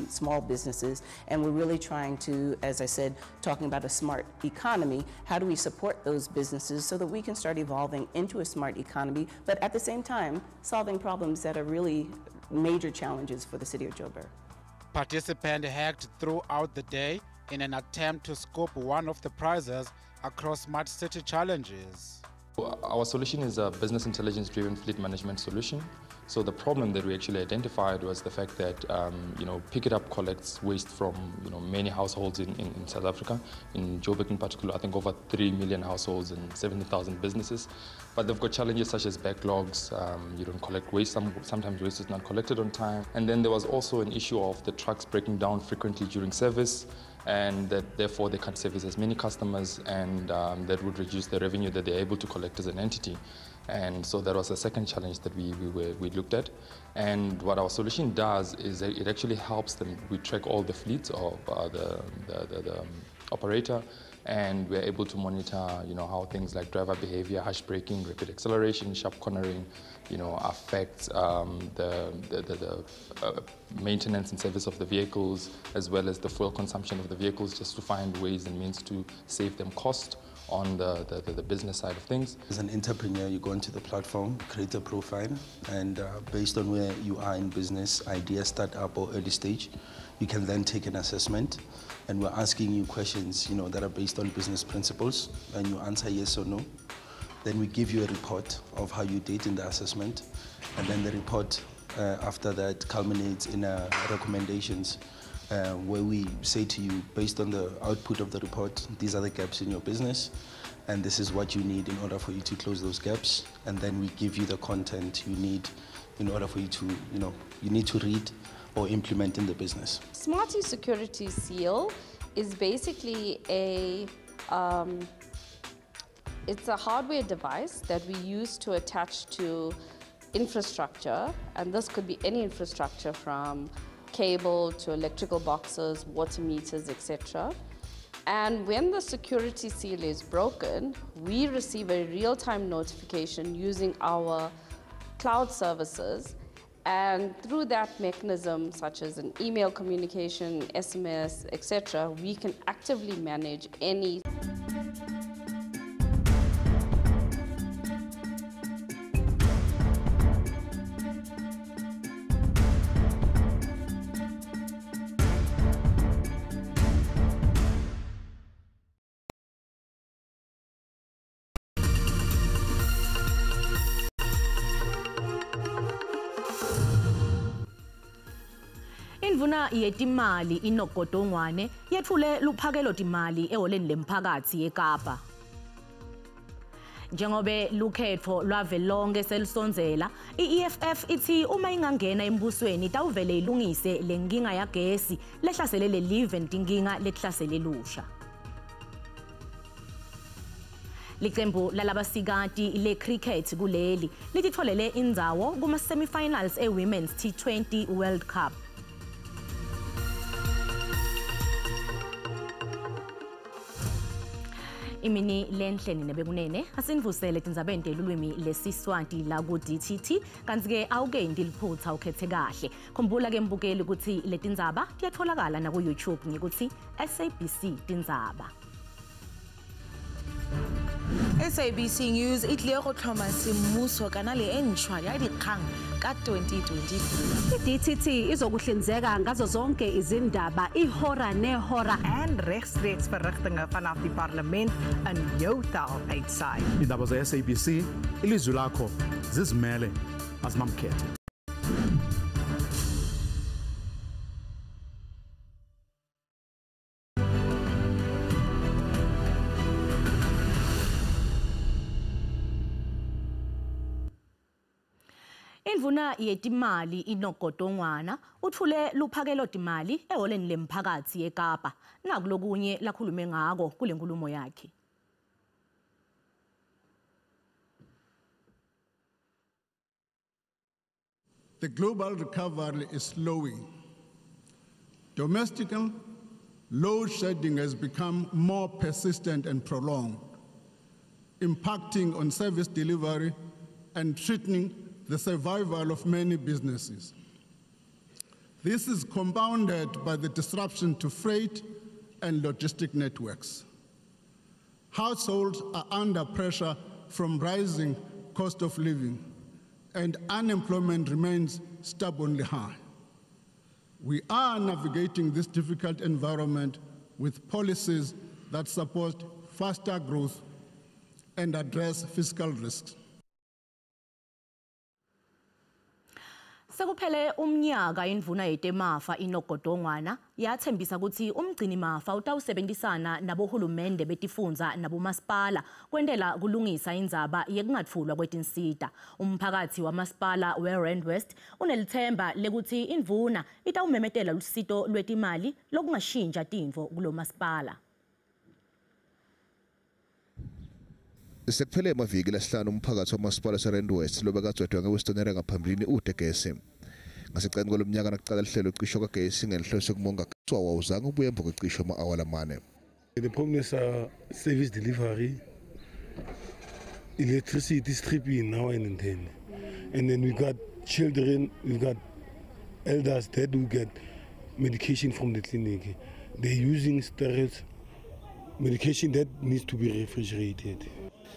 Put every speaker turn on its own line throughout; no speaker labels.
small businesses, and we're really trying to, as I said, talking about a smart economy, how do we support those businesses so that we can start evolving into a smart economy, but at the same time, solving problems that are really major challenges for the city of Joburg.
Participants hacked throughout the day in an attempt to scoop one of the prizes across smart city challenges.
Our solution is a business intelligence-driven fleet management solution. So the problem that we actually identified was the fact that, Pick It Up collects waste from, many households in South Africa. In Joburg in particular, I think over 3 million households and 70,000 businesses. But they've got challenges such as backlogs, you don't collect waste, sometimes waste is not collected on time. And then there was also an issue of the trucks breaking down frequently during service, and that therefore they can't service as many customers, and that would reduce the revenue that they're able to collect as an entity. And so that was the second challenge that we looked at. And what our solution does is that it actually helps them. We track all the fleets of the operator, and we're able to monitor, how things like driver behavior, harsh braking, rapid acceleration, sharp cornering, affects the maintenance and service of the vehicles, as well as the fuel consumption of the vehicles, just to find ways and means to save them cost on the business side of things.
As an entrepreneur, you go into the platform, create a profile, and based on where you are in business, idea, startup or early stage, you can then take an assessment, and we're asking you questions, that are based on business principles, and you answer yes or no. Then we give you a report of how you did in the assessment, and then the report after that culminates in recommendations where we say to you, based on the output of the report, these are the gaps in your business, and this is what you need in order for you to close those gaps. And then we give you the content you need in order for you to, you need to read or implement in the business.
Smarty Security Seal is basically it's a hardware device that we use to attach to infrastructure, and this could be any infrastructure from cable to electrical boxes, water meters, etc. And when the security seal is broken, we receive a real-time notification using our cloud services, and through that mechanism, such as an email communication, SMS, etc., we can actively manage any
Indvuna yetimali inogodongwane yethule Luphakelo Timali eholeni lemphakathi eKapa. Njengobe lukhetho lwavelonke selisonzela, iEFF ithi uma ingangena embusweni itawuvele ilungise lenkinga yagesi lehlasele lelive ntinkinga lekuhlasele lusha. Liqembu lalabasikati le-cricket kuleli lititholele indzawo kuma-semi-finals e-Women's T20 World Cup. Imini lenhleni nebekunene asinivusele tindzabeni telulwimi lesiswati la ku DTT kanti ke awukendi liphutha ukhethe kahle. Khumbula ke mbukeli ukuthi letindzaba tiyatholakala na ku YouTube ngikuthi SABC Tindzaba.
SABC News itlile go tlhoma semmuso kana le entshwa ya dikgang ka 2023.
I-DTT izokuhlinzeka ngazo zonke izindaba ihora nehora
en rechtstreeks verrigtinge vanaf die parlement in jou taal uitsaai.
Indaba ze-SABC ilizwi lakho zizimele azimamkhethe.
Indvuna yetimali inogodongwana uthule Luphakelo Timali eholeni lemphakathi eKapa. Nakulokunye lakhulume ngako kule nkulumo yakhe.
The global recovery is slowing. Domestic load shedding has become more persistent and prolonged, impacting on service delivery and threatening the survival of many businesses. This is compounded by the disruption to freight and logistic networks. Households are under pressure from rising cost of living, and unemployment remains stubbornly high. We are navigating this difficult environment with policies that support faster growth and address fiscal risks.
Sekuphele umnyaka indvuna yetemafa inogodongwana yathembisa ukuthi umgcini mafa utawusebenzisana nabohulumende betifundza nabomasipala kwendela kulungisa indzaba yekungatfulwa kwetinsita. Umphakathi wamasipala we-Rand West unelithemba lekuthi indvuna itawumemetela lusito lwetimali lokungashintsha tintfo kulo masipala.
Sekuphele amaviki lasihlanu umphakathi wamasipala se-Rand West lobekagcwetshwa ngeWestern Area ngaphambilini utegesi. Ngaseceleni kwalomnyaka nakuqala lihlelo cisho kagesi ngenhloso yokumonga kuthiwa wawuzange ubuye emva kwecisho ama-awala amane.
The promise service delivery, electricity stripping now and then. And then we got children, we got elders that will get medication from the clinic. They're using steroids, medication that needs to be refrigerated.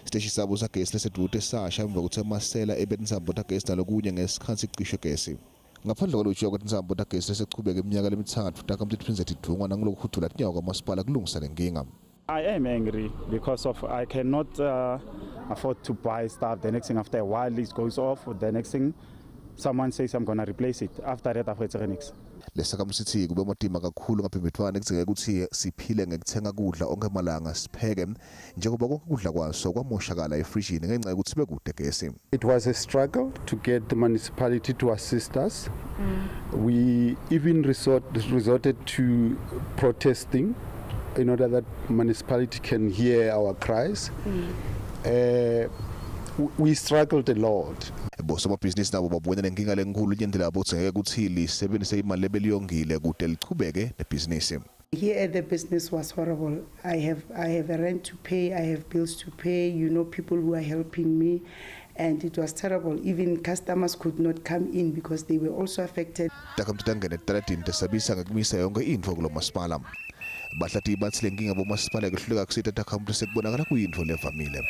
Siteshi sabo sagesi lesedvute sasha emva kuthe amasela ebetindzaba tagesi nalokunye ngesikhansi cisho gesi. Ngaphandle kwalokuthi kwetindzawo tagesi lesechubeka iminyaka lemithathu takamthi tiphinze tidungwa nangalokhuthula tinyawo kwamasipala kulungisa lenkinga.
I am angry because of I cannot afford to buy stuff. The next thing after a while it goes off. The next thing someone says I'm gonna replace it. After that after next.
Lesakamusithi kube matima kakhulu ngaphembethwana kudzingeka ukuthi siphile ngekuthenga kudla onke malanga sipheke njengoba konke kudla kwaso kwamoshakala efrijini ngenxa yokuthi sibe kude gesi.
It was a struggle to get the municipality to assist us. We even resorted to protesting in order that municipality can hear our cries. We struggled a lot.
Bosomabhizinisi nabo babona lenkinga lenkulu yendlela bokudzingeka ukuthi lisebenzise imali lebeliyongile kude lichubeke nebhizinisi.
Here at the business was horrible. I have a rent to pay, I have bills to pay, you know, people who are helping me, and it was terrible. Even customers could not come in because they were also affected.
Takamtangene talatini tesabisa ngakumisa yonke intfo kulo masipala. Bahlati batsi lenkinga bomasipala kuhluleka kusita takamtu sekubonakala kuyintfo levamile.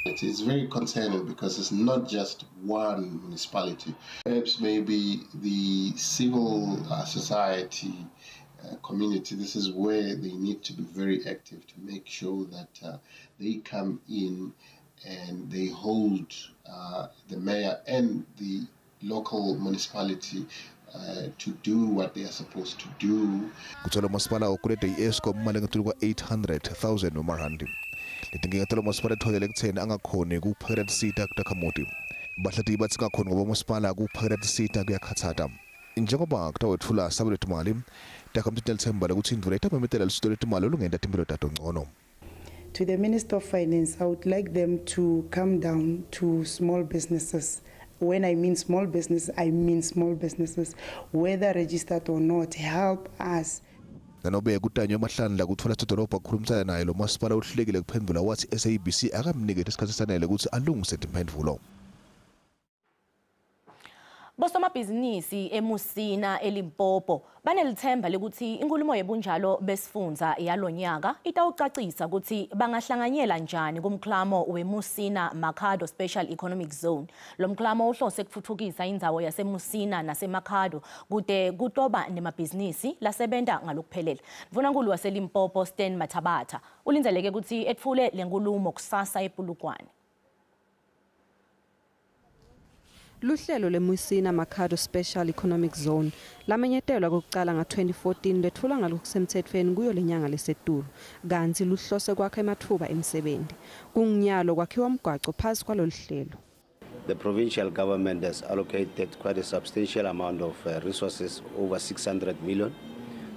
It is very concerning because it's not just one municipality. Perhaps maybe the civil society community, this is where they need to be very active to make sure that they come in and they hold the mayor and the local municipality to do what they are supposed to do.
Kuthola masipala okuleta iEscom imali engathula kwa 800,000 nomarandi. Letinkinga tolo masipala etholele ekutheni angakhoni ukuphakela tisita kutakhamuti. Bahlati bathi ngakhoni ngoba masipala ukuphakela tisita kuyakhathata. Njengoba kutawethula SABC Timali, takamthi nelithemba lokuthi indvuna itamemetela lusito lwetimali olungenda timpilo tato ngcono.
To the Minister of Finance, I would like them to come down to small businesses. When I mean small business, I mean small businesses, whether registered or not, help us.
Nanobe kutanyo amahlandla kuthola sidolobha kukhulumisana naye lo masipala uhlekile kuphendvula wathi SABC akamnikete isikhathi sanele ukuthi alungise timphendvulo.
Bosomabhizinisi eMusina eLimpopo banelithemba lekuthi inkulumo yebunjalo besifundza yalonyaka itawucacisa ukuthi bangahlanganyela njani kumklamo weMusina Makhado Special Economic Zone. Lo mklamo uhlose kutfutfukisa indzawo yaseMusina nasemakhado kude kutoba nemabhizinisi lasebenta ngalokuphelele. Mvunankulu waseLimpopo Stan Mathabata ulinzeleke ukuthi etfule lenkulumo kusasa ePulukwane.
Luhlelo leMusina Makhado Special Economic Zone lamenyetelwa kokucala nga-2014 lethulwa ngalokusemthethweni kuyo lenyanga lesetulu kanti luhlose kwakha emathuba emsebenzi kunginyalo kwakhiwa umgwaco phasi kwalolu hlelo.
The provincial government has allocated quite a substantial amount of resources, over 600 million,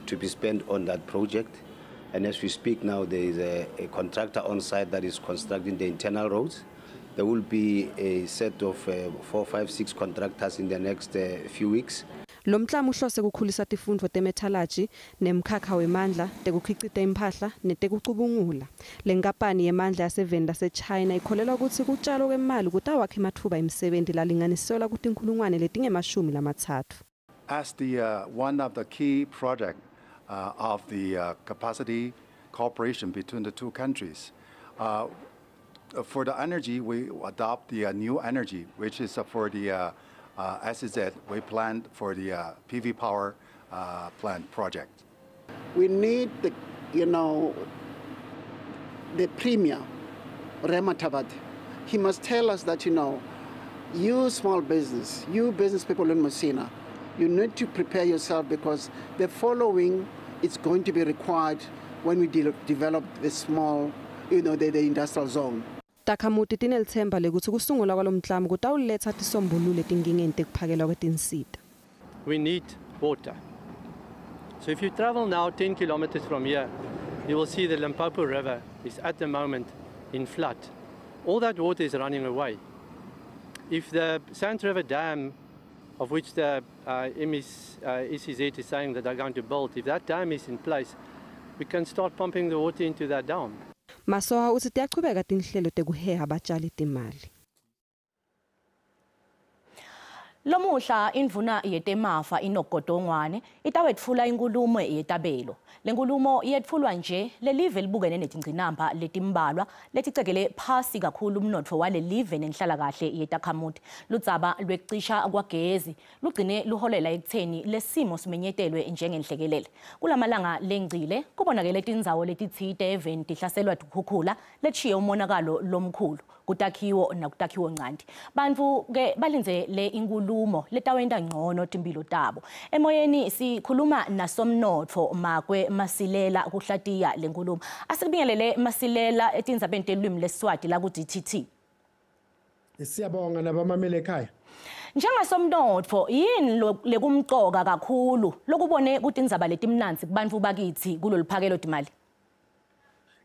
to be spent on that project. And as we speak now, there is a contractor on site that is constructing the internal roads. There will be a set of 4, 5, 6 contractors in the next few weeks.
Lo mklamo uhlose kukhulisa tifundvo temetallurgy nemkhakha wemandla tekukhicita imphahla netekucubungula. Le nkampani yemandla yasevenda seChina ikholelwa ukuthi kutshalo kwemali kutawakha emathuba emsebenzi lalinganiselwa kuti inkhulungwane letingemashumi lamathathu.
as the one of the key projects of the capacity cooperation between the two countries. For the energy, we adopt the new energy, which is for the SEZ. We planned for the PV power plant project.
We need the, the premier, Rematabad. He must tell us that, you small business, you business people in Messina, you need to prepare yourself because the following is going to be required when we develop the small, the industrial zone.
Takhamuti tinelithemba lekuthi kusungulwa kwalomklamo kutawuletha tisombululo etinkingeni tekuphakelwa kwetinsita.
We need water. So if you travel now 10 kilometers from here, you will see the Limpopo River is at the moment in flood. All that water is running away. If the Sand River Dam, of which the ECZ is saying that they're going to build, if that dam is in place, we can start pumping the water into that dam.
Masoha uthi tiyachubeka tinhlelo tekuheha abatshali timali.
Lomuhla indvuna yetemafa inogodongwane itawetfula inkulumo yetabelo. Lenkulumo yetfulwa nje lelive libukene netingcinamba letimbalwa leticekele phasi kakhulu umnotfo wale live nenhlalakahle yetakhamuti. Ludzaba lwekucisha kwagezi lugcine luholela ekutheni lesimo simenyetelwe njengenhlekelele. Kulamalanga lengcile kubonakele tindzawo letitsite even tihlaselwa tukhukhula letshiye umonakalo lomkhulu kutakhiwo nakutakhiwo ncanti. Bantfu ke balindele inkulumo letawenta ngcono timphilo tabo. Emoyeni sikhuluma nasomnotfo Makwe Masilela kuhlatiya lenkulumo. Asikubingelele Masilela etindzabeni telulwimi leSiswati la ku-DTT.
Siyabonga nabamamele ekhaya.
Njengasomnotfo yini lekumcoka kakhulu lokubone kutindzaba letimnanzi kubantfu bakithi kulo Luphakelo Timali?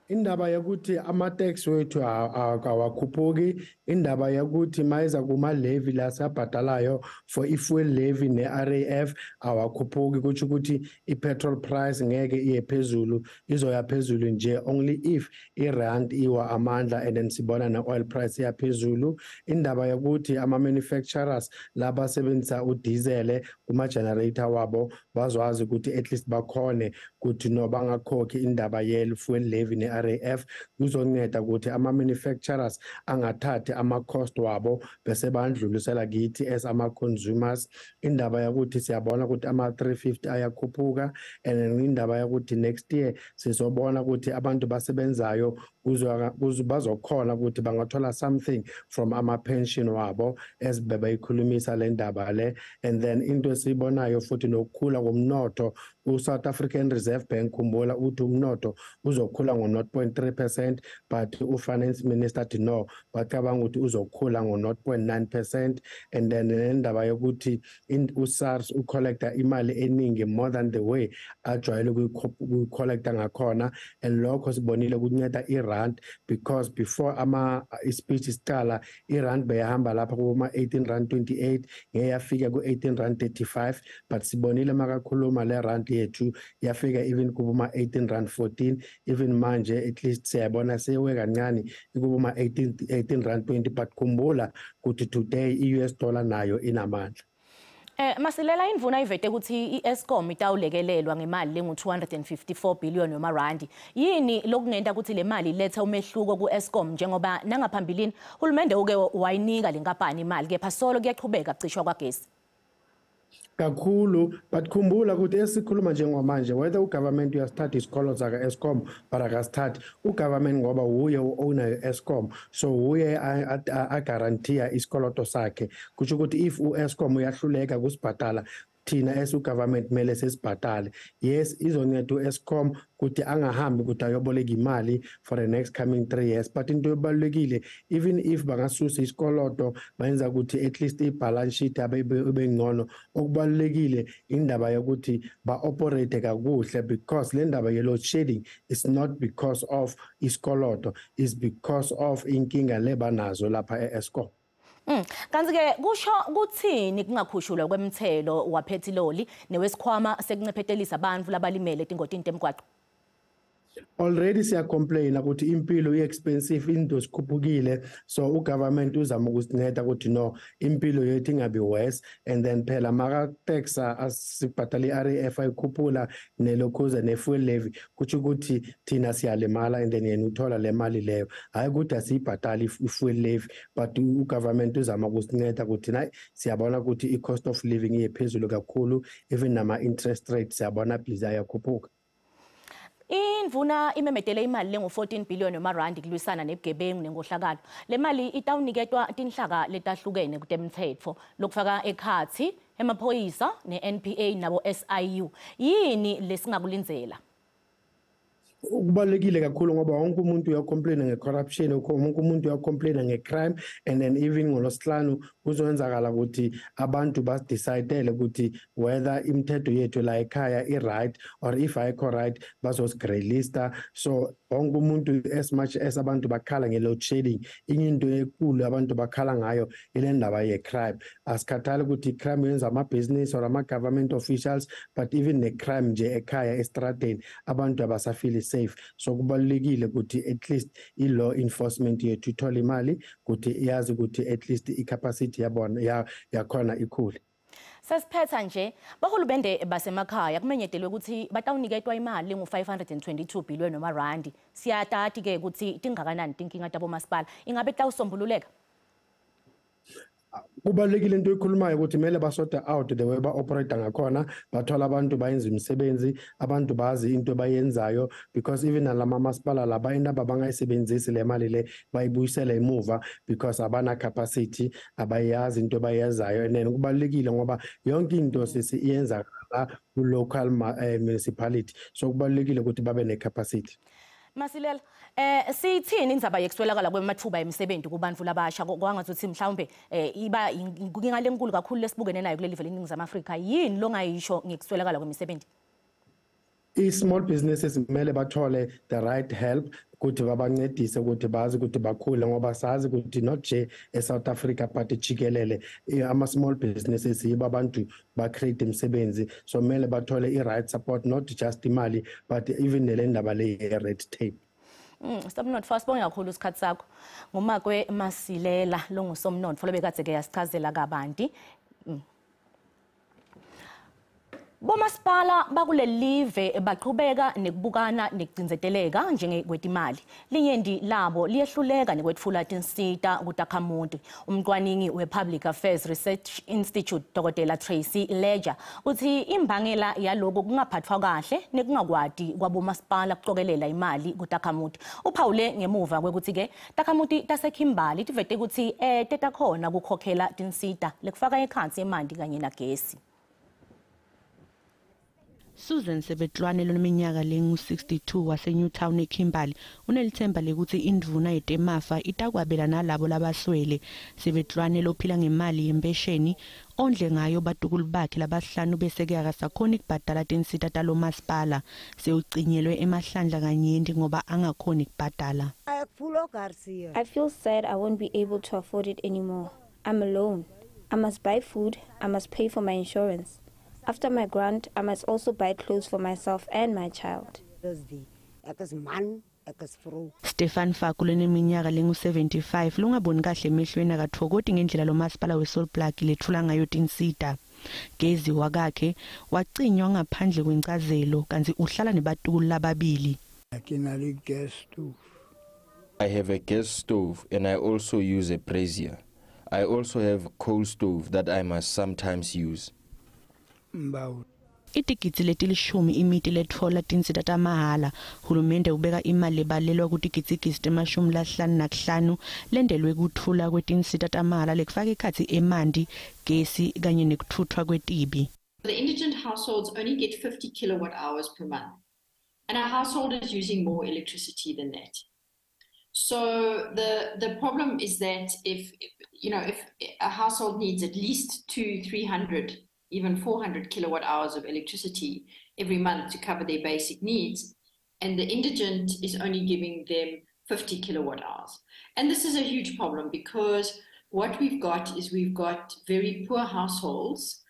Indaba yakuthi ama-tax wethu awakhuphuki, indaba yakuthi mayeza kuma-levy lasabhadalayo for i-fuel levy ne-RAF awakhuphuki, kutsho ukuthi i-petrol price ngeke iye phezulu, izoya phezulu nje only if irand iwa amandla and then sibona ne-oil price iya phezulu. Indaba yakuthi ama-manufacturers labasebenzisa udizele kuma-generator wabo bazwazi ukuthi at least bakhone ukuthi no bangakhokhi indaba ye-fuel levy ne-RAF kuzonceda ukuthi ama-manufacturers angathathi ama-cost wabo bese bandlulisela kithi as ama-consumers. Indaba yakuthi siyabona ukuthi ama-350 ayakhuphuka and indaba yakuthi next year sizobona ukuthi abantu basebenzayo bazokhona ukuthi bangathola something from ama-pension wabo as bebayikhulumisa le ndaba le. And then into esibonayo futhi nokukhula komnotho u-South African Reserve Bank khumbula uthi umnotho uzokhula ngo-0.3%, but u-finance minister athi no, bacabanga ukuthi uzokhula ngo-0.9%. And then indaba yokuthi u-SARS ucollecta imali eningi more than the way ajwayele ukuyicollecta ngakhona, and lokho sibonile kunceda irand because before ispeech isicala irand beyahamba lapha kuma-18.28 ngeyafika ku-18.35, but sibonile makakhuluma le rand yethu yafika even kuma-18.14, even manje at least siyabona sewe kancane ikuma-18.20, but khumbula ukuthi today i-US dollar nayo inamandla.
Masilela indvuna ivete ukuthi i-Eskom itawulekelelwa ngemali lengu-254 billion yamarandi. Yini lokungenta ukuthi le mali iletha umehluko ku-Eskom njengoba nangaphambilini hulumende uke wayinika le nkampani imali kepha solo kuyaqhubeka kucishwa kwagesi?
Kakhulu, but khumbula ukuthi esikhuluma njengamanje whether ugovernment uyasthatha isikolo zaka Eskom but akasthathi ugovernment ngoba uye u-owner Eskom, so uye agarantiya isikoloto sakhe, kusho ukuthi if u-Eskom uyahluleka kusibhadala thina as ugovernment mele sesibhadale. Yes, izonceda u-Eskom ukuthi angahambi ukuthi ayoboleka imali for the next coming 3 years, but into ebalulekile even if bangasusa isikoloto bayenza ukuthi at least i-balance sheet abe ngcono. Okubalulekile indaba yokuthi ba-operate kakuhle because le ndaba ye-load shedding is not because of isikoloto, is because of inkinga lebanazo lapha e-Eskom.
Kanti ke kusho kuthini kungakhushulwa kwemthelo waphethiloli newesikhwama sekuncephetelisa abantu labalimele tingodini temgwaqo?
Already siya complain ukuthi impilo expensive into sikhuphukile, so ugovernment uzama ukusinceda ukuthi no impilo yethu ingabi worse, and then phela maka tax asibhatala iRAF ayikhuphula nelokhuza nefuel levy kuthi ukuthi thina siyalimala, and then yena uthola le mali leyo, hayi ukuthi asibhatala ifuel levy, but ugovernment uzama ukusinceda ukuthi nayi siyabona ukuthi i-cost of living iyephezulu kakhulu, even nama interest rates siyabona please ayakhuphuka.
Indvuna imemedele imali lengu-14 billion yamarandi kulwisana nebugebengu nengohlakalo. Le mali itawuniketwa tinhlaka letahlukene kutemtsetfo lokufaka ekhatsi emaphoyisa ne-NPA nabo SIU. Yini lesingakulindzela?
Kubalulekile kakhulu ngoba wonke umuntu uyacomplaina nge-corruption, wonke umuntu uyacomplaina nge-crime, and then even ngolosihlanu kuzokwenzakala ukuthi abantu basidecide ukuthi whether imithetho yethu la ekhaya i-right or if ayikho right bazosigrelista. So wonke umuntu as much as abantu bakhala nge-load shedding, inye into enkulu abantu bakhala ngayo ile ndaba ye-crime. Asikhathali ukuthi i-crime yenza ama-business or ama-government officials, but even ne-crime nje ekhaya estradeni abantu abasafili safe. So kubalulekile ukuthi at least i-law enforcement yethu ithole imali ukuthi iyazi ukuthi at least i-capacity yabona yakhona ikhule.
Sesiphetha nje bahulumende basemakhaya kumenyetelwe ukuthi batawuniketwa imali ngu-522 billion yamarandi. Siyatati ke ukuthi tingakanani tinkinga tabo masipala, ingabe tawusombululeka?
Kubalulekile into ekhulumayo ukuthi mele basorta out the way ba-operate ngakhona, bathola abantu bayenza imisebenzi, abantu bazi into bayenzayo, because even nalama masipala la bayindaba bangayisebenzisi le mali le bayibuyisela emuva because abana capacity, abayazi into bayenzayo. And then kubalulekile ngoba yonke into sesiyenza la ku-local municipality, so kubalulekile ukuthi babe ne-capacity.
Masilela, sithini indzaba yekuswelakala kwemathuba emisebenzi kubantu labasha kwangazuthi mhlawumbe iba inkinga lenkulu kakhulu lesibukene nayo kuleli vele eNingizimu Afrika, yini longayisho ngekuswelakala kwemisebenzi?
I-small businesses kumele bathole the right help ukuthi babancedise ukuthi bazi ukuthi bakhule ngoba sazi ukuthi not nje eSouth Africa but jikelele ama-small businesses yibo abantu ba-create imisebenzi, so kumele bathole i-right support, not just imali but even nele ndaba le red tape.
Somnotfo asibonge kakhulu isikhathi sakho. Ngumakwe Masilela longusomnotfo lebekade ke yasichazela kabanti. Bomasipala bakulelive baqhubeka nekubukana nekugcinzeteleka njengekwetimali. Linyendi labo liyehluleka nekwetfula tinsita kutakhamuti. Umcwaningi we-Public Affairs Research Institute Dr. Tracy Ledger uthi imbangela yaloko kungaphathwa kahle nekungakwadi kwabomasipala kucokelela imali kutakhamuti. Uphawule ngemuva kwekuthi ke takhamuti taseKhimbali tivete ukuthi tetakhona kukhokhela tinsita lekufaka ekhansi emanti kanye nagesi.
Susan Sebetlwane leminyaka lengu-62 waseNewtown eKhimbali unelithemba lekuthi indvuna yetemafa itakwabela nalabo labaswele. Sebetlwane lophila ngemali yempesheni ondle ngayo batukulu bakhe labasihlanu bese ke akasakhona ukubhadala tinsita talo masipala sewucinyelwe emahlandla kanyendi ngoba angakhona ukubhadala.
I feel sad I won't be able to afford it anymore. I'm alone. I must buy food, I must pay for my insurance. After my grant, I must also buy clothes for myself and my child.
Stefan Fakule neminyaka lengu-75 lungaboni kahle emehlweni akathokoti ngendlela lo masipala weSolplug lethula ngayo tinsita. Gezi wakakhe wacinywa ngaphandle kwencazelo kanti uhlala nebatukulu lababili.
I have a gas stove and I also use a brazier. I also have a coal stove that I must sometimes use.
Itikitsi letilishumi imiti letfola tinsita tamahala. Hulumende ubeka imali lebalelwa kutikitsikisi temashumi lahlanu nakuhlanu lendelwe kuthula kwetinsita tamahala lekufaka ekhatsi emanti, gesi kanye nekuthuthwa kwetibi.
The indigent households only get 50 kilowatt hours per month, and our household is using more electricity than that. So the problem is that if a household needs at least 200-300 even 400 kilowatt hours of electricity every month to cover their basic needs, and the indigent is only giving them 50 kilowatt hours. And this is a huge problem because what we've got is we've got very poor households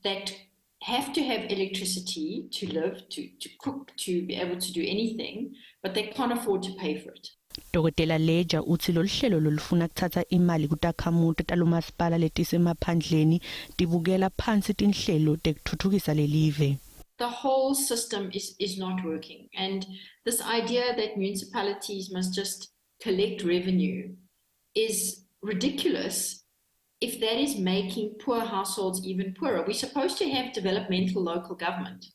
that have to have electricity to live, to cook, to be able to do anything, but they can't afford to pay for it.
Dr. Leja uthi lolu hlelo lolufuna kuthatha imali kutakhamuti talomasipala letisemaphandleni tibukela phansi tinhlelo tekuthuthukisa lelive.
The whole system is not working, and this idea that municipalities must just collect revenue is ridiculous if that is making poor households even poorer. We're supposed to have developmental local government.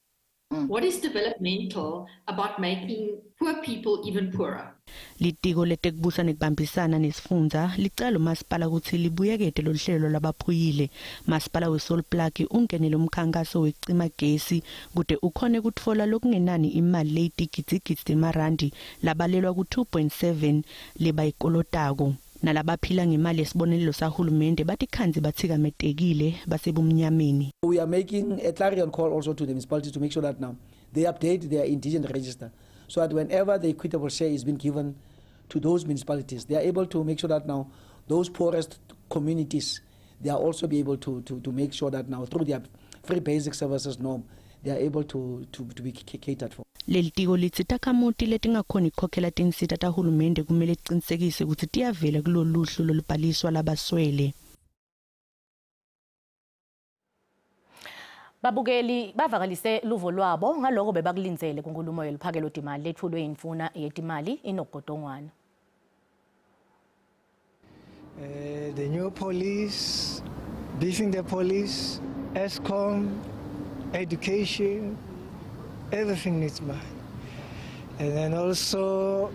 What is developmental about making poor people even poorer?
Litiko letekubusa nekubambisana nesifundza licala umasipala kutsi libuyekete lolu hlelo labaphuyile. Masipala weSolplaki ungenele umkhankaso wecima gesi kude ukhone kutfola lokungenani imali leyitigidzi temarandi labalelwa ku-2.7 lebayikolotako. Nalabaphila ngemali yesibonelelo sahulumende batikhanzi bathikametekile basebumnyameni.
We are making a clarion call also to the municipalities to make sure that now they update their indigent register so that whenever the equitable share is being given to those municipalities, they are able to make sure that now those poorest communities, they are also be able to make sure that now through their free basic services norm, they are able to be catered for.
Lelitiko lithi takhamuti letingakhona ikhokhela tinsita tahulumende kumele icinisekise ukuthi tiyavela kulolu luhlu lolubhaliswa labaswele.
Babukeli bavakalise luvo lwabo ngaloko bebakulinzele kunkulumo yeluphakelo Timali lethulwe imfuna yetimali inogodongwana.
The new police, beefing the police, ESCOM, education, everything needs money. And then also,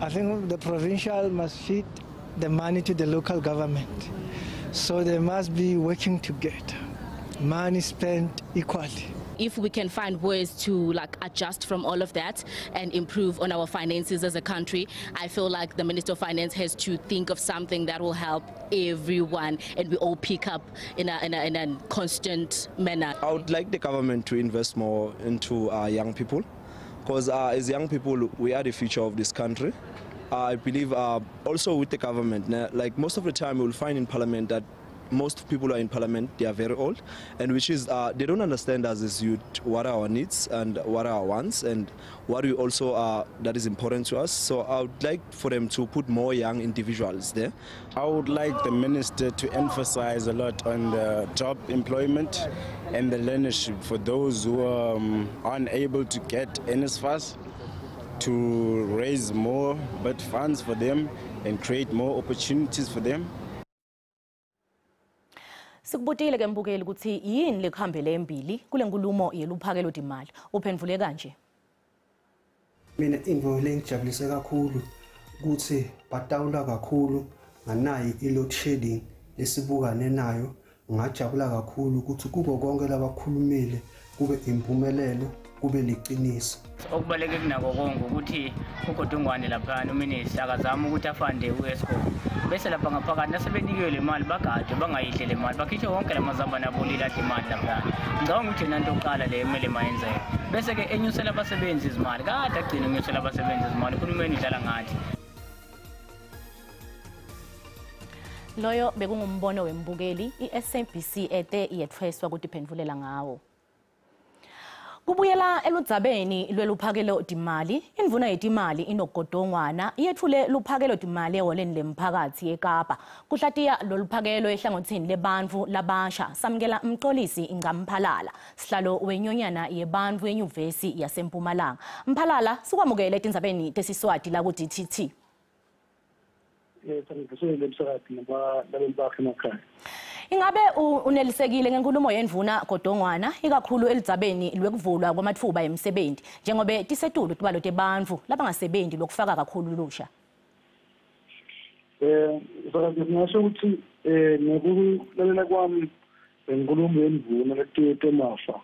I think the provincial must feed the money to the local government. So they must be working together. Money spent equally.
If we can find ways to adjust from all of that and improve on our finances as a country, I feel like the Minister of Finance has to think of something that will help everyone and we all pick up in a constant manner.
I would like the government to invest more into young people because as young people, we are the future of this country. I believe also with the government, like most of the time you will find in Parliament that most people are in Parliament, they are very old, and which is they don't understand us as youth what are our needs and what are our wants and what we also that is important to us. So I would like for them to put more young individuals there.
I would like the minister to emphasize a lot on the job employment and the learnership for those who are unable to get NSFAS, to raise more funds for them and create more opportunities for them.
Sikubutile ke mbukeli ukuthi yini lekuhambele embili kule nkulumo yeluphakelo Timali uphendvule kanje.
Mina into lengijabulise kakhulu ukuthi batawula kakhulu nganayi i-load shedding lesibukane nayo. Ngajabula kakhulu ukuthi kuko konke labakhulumile kube impumelelo kube liqiniso.
Okubaleke kunako konke ukuthi ugodongwane lapha nominister akazama ukuthi afande uESCOM bese lapha ngaphakathi nasebenikwe le mali bagade bangayihle le mali bakhithe wonke lamazamba nabolila imali lapha. Ngicabanga ukuthi nanto oqala le emele mayenzeke bese ke enyusela abasebenzi izimali kade agcina enyusela abasebenzi izimali uhulumeni idlala ngathi.
Loyo bekungumbono wembukeli iSABC ete yethweswa ukuthi phendvulela ngawo. Kubuyela eludzabeni lweluphakelo Timali, imvuna yetimali inogodongwana yethule luphakelo Timali eholeni lemphakathi eKapa. Kuhlatiya loluphakelo ehlangothini lebantfu labasha samkela umxolisi ingamphalala. Sihlalo wenyonyana yebantfu enyuvesi yaseMpumalanga. Mphalala sikwamukele etindzabeni tesiswati la ku-DTT. Ingabe unelisekile ngenkulumo yendvuna godongwana ikakhulu elidzabeni lwekuvulwa kwamatfuba emsebenzi njengobe tisetulu tibalo tebantfu labangasebenzi lokufaka kakhulu lusha.
Ngingasho ukuthi ngokulalela kwami ngenkulumo yendvuna letemafa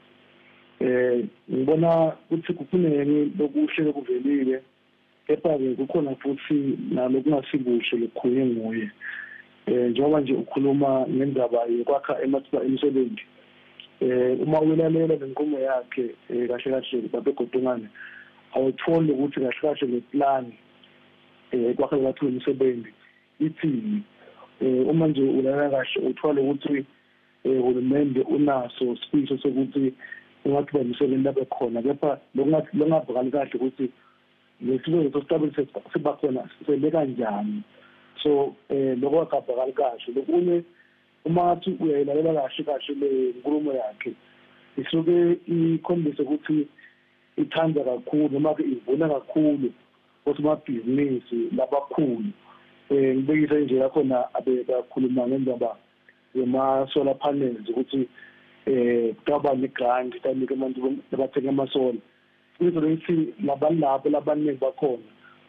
ngibona ukuthi kukhuneke lokuhle lokuvelile kepha-ke kukhona futhi nalokungasibuhle lokhuye nguye. Njengoba nje ukhuluma ngendaba yokwakha amathuba emisebenzi uma uyalalela lenqumo yakhe kahle kahle babegodongane awutholi ukuthi kahle kahle le plan kwakha amathuba emisebenzi ithini. Uma nje ulalela kahle uthola ukuthi uhulumende unaso sifiso sokuthi ungathi banisebenzi abekhona kepha lokungavakali kahle ukuthi lesilo sostability siba khona sele kanjani so lokho akavakali kahle lokunye uma ngathi uyayilalela kahle le nkulumo yakhe isuke ikhombise ukuthi ithanda kakhulu noma ke ivuna kakhulu osomabhizinisi labakhulu ngibekise nje yakhona abebakhuluma ngendaba yema-solar panels ukuthi kutaba ne-grant itanike abantu abathenga ama-solar kuzo ukuthi labalabo labaningi bakhona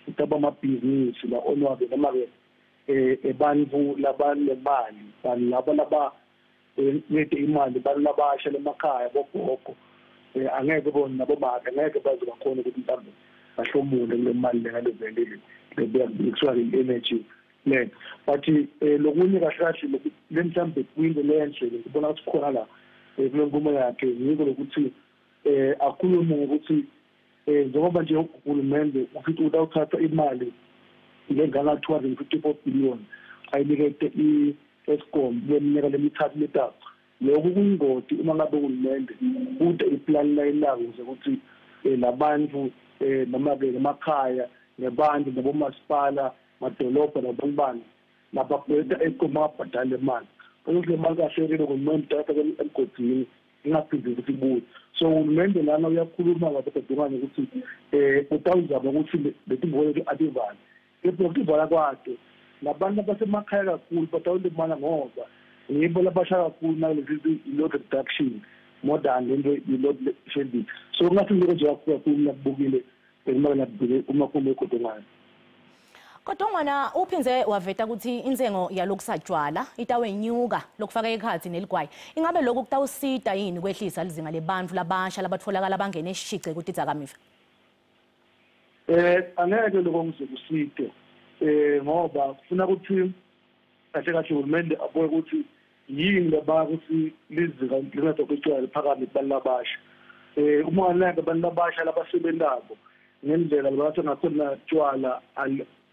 kutaba amabhizinisi la-onwabe noma-ke ebantfu labanemali laba nede imali bantu labasha lemakhaya bogogo angeke bona nabomake angeke baze bakhona ukuthi mhlawumbe bahlomule kule mali lengalevele kuthiwa i-energy plan but lokunye kahle kahle le mhlawumbe kwinto lenhle ngibona ukuthi khona la kule nkumo yakhe ngiko lokuthi akhulume ngokuthi njengoba nje uhulumende ufithi utawuthatha imali lenganga-254 billion ayinikete i-Eskom leminyaka lemithathu letatu lokhu kuyingoti uma ngabe uhulumende kude iplani layinako ukuze ukuthi labantu noma-ke emakhaya nebantu nabomasipala madolobha nabantwana lababheda Eskom abhadale imali ukuthi le mali kahle uhulumende uthatha emgodini ingaphinde ukuthi ibuye so uhulumende lana uyakhuluma kabadodongane ukuthi utawuzama ukuthi letimvolo adivale kepha ukuvala kwato labantu abasemakhaya kakhulu batawulimala ngoba yibo labasha kakhulu nalezi load reduction more than into load shedding so ngathi ngeke nje kakhulu nakubukile ekumele nakubukile uma kume egodongane
Kodwa uphinze waveta ukuthi inzengo yalokusatshwala itawenyuka lokufaka ekhathi neligwayi ingabe lokhu kutawusida yini kwehlisa lizinga lebantu labasha labatfolakala bangene eshice ukuthi idzakamiva
angeke lokho ngizokuside ngoba kufuna ukuthi kahle kahle uhulumende abuye ukuthi yini laba ukuthi lizinga lingazokucwala phakathi balabasha uma nake balabasha labasebentako ngendlela bathi ngakhona tshwala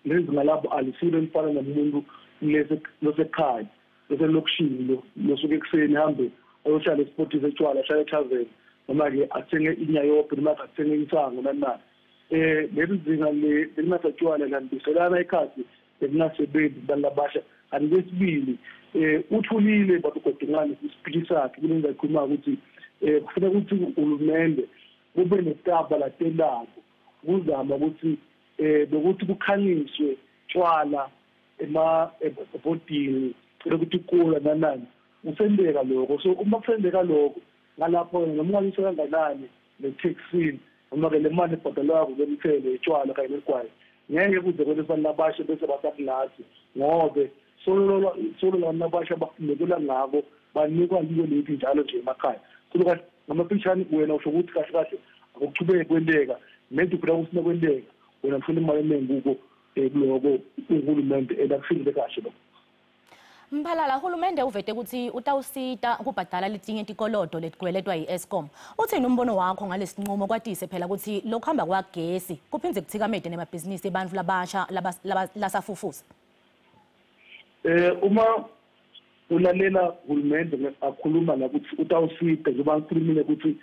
lezinga labo alisile lifana nomuntu losekhaya loselokishini losuke ekuseni hambe oyohlala esportisi etshwala ahlale ethaveni noma-ke athenge inyayobhe noma athenge insango nanani leli zinga lelingasatshwala lihambiselana ikhathi elingasebenzi balabasha kanti kwesibili uthulile babugodongane isipiki sakhe kulenza ikhuluma ukuthi kufanele ukuthi uhulumende kube nesitaba latelako kuzama ukuthi lokuthi kukhanyiswe tshwala ebhodini lokuthi kula nanani usendeka lokho so uma kusendeka lokho ngalapho noma ngise kanganani le-taxini noma-ke le mali ebhadalwako kwemithelo etshwala kanye neligwayi ngeke kuze kwelesibani labasha bese basakulasi ngobe solo lana labasha bafundekela ngako banikwa liko lethu njalo nje emakhaya kulukahle ngamapishani wena usho ukuthi kahle kahle akuchubeke kwenteka mente ufuna kusina kwenteka wena mfuna imali eningi kuko kuloko uhulumende elakusile kahle lokho
Mphalala uhulumende uvete ukuthi utawusita ukubhadala letinye tikolodo letigweletwa yi-Eskom. Uthini umbono wakho ngalesinqumo kwatise phela ukuthi lokuhamba kwagesi kuphindze kuthikamede nemabhizinisi ebantfu labasha lasafufusa?
Uma ulalela uhulumende akhuluma la ukuthi utawusita njengoba ngikhulumile ukuthi